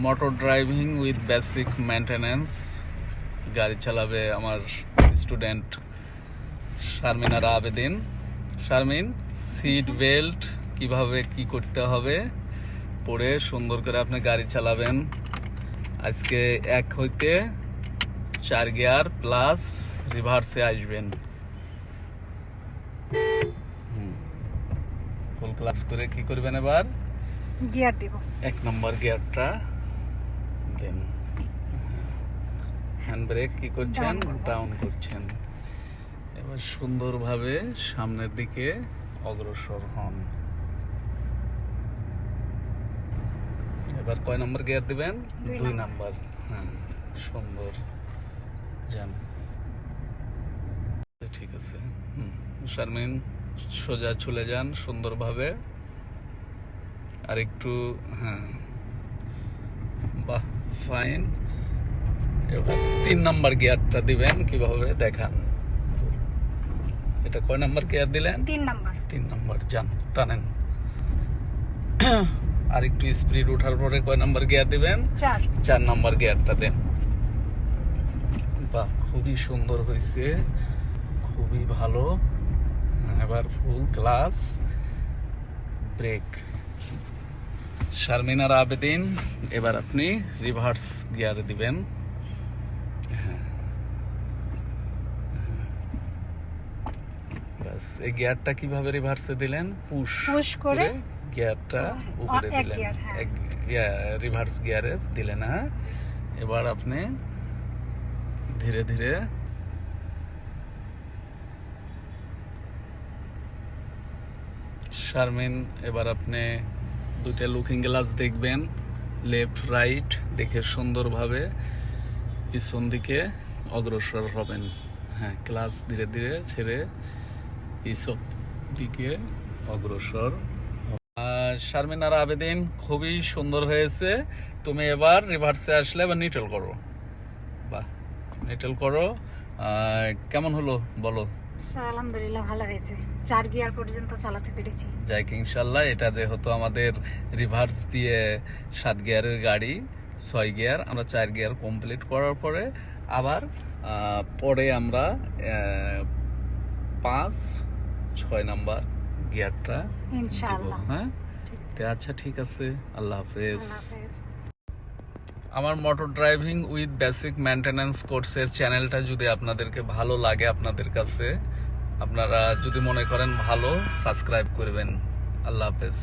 Motor driving with basic maintenance গাড়ি চালাবে আমার student Sharminara Abedin. Sharmin, seat belt কিভাবে কি করতে হবে পরে সুন্দর করে আপনি গাড়ি চালাবেন। আজকে 1 হইতে 4 গিয়ার প্লাস রিভার্সে আসবেন। ফুল ক্লাস করে কি করবেন, এবার গিয়ার দিব। 1 নম্বর গিয়ারটা দেন। হ্যান্ড ব্রেক কি করছেন, ডাউন করছেন। এবার সুন্দরভাবে সামনের দিকে অগ্রসর হন। এবার কয় নম্বর গিয়ার দিবেন? 2 নম্বর। হ্যাঁ, সুন্দর যান। ঠিক আছে। শারমিন, সোজা চলে যান সুন্দরভাবে। আর একটু, হ্যাঁ, বাহ, ফাইন। এবার 3 নম্বর গিয়ারটা দিবেন কিভাবে দেখান। এটা কয় নম্বর গিয়ার দিলেন? 3 নম্বর। যান, টানেন। আর একটু স্পিড ওঠার পরে কয় নম্বর গিয়ার দিবেন? 4 নম্বর গিয়ারটা দেন। বাহ, খুবই সুন্দর হয়েছে, খুবই ভালো। এবার ফুল ক্লাস ব্রেক। শারমিনার আবেদিন, এবার আপনি রিভার্স গিয়ারে দিবেন। ব্যাস, এই গিয়ারটা কিভাবে রিভার্সে দিলেন? পুশ করে গিয়ারটা উপরে দিলেন, রিভার্স গিয়ারে দিলেন। হ্যাঁ, এবার আপনি ধীরে ধীরে শারমিন, এবার আপনি 2টা লুকিং গ্লাস দেখবেন, লেফট রাইট দেখে সুন্দরভাবে পিছন দিকে অগ্রসর হবেন। হ্যাঁ, ক্লাস ধীরে ধীরে ছেড়ে পিছন দিকে অগ্রসর। শারমিনার আবেদিন, খুবই সুন্দর হয়েছে। তুমি এবার রিভার্সে আসলে এবার নিউট্রাল করো। বাহ, নিউট্রাল করো। কেমন হলো বলো? আলহামদুলিল্লাহ, ভালো হয়েছে। 4 গিয়ার পর্যন্ত চালাতে পেরেছি। যাক, ইনশাল্লাহ। এটা যেহেতু আমাদের রিভার্স দিয়ে 7 গিয়ারের গাড়ি, 6 গিয়ার, আমরা 4 গিয়ার কমপ্লিট করার পরে আবার পরে আমরা 5-6 নাম্বার গিয়ারটা ইনশাআল্লাহ। হ্যাঁ, আচ্ছা, ঠিক আছে। আল্লাহ হাফেজ। আমার motor driving with basic maintenance কোর্সের চ্যানেলটা যদি আপনাদেরকে ভালো লাগে, আপনাদের কাছে আপনারা যদি মনে করেন ভালো, সাবস্ক্রাইব করবেন। আল্লাহ হাফেজ।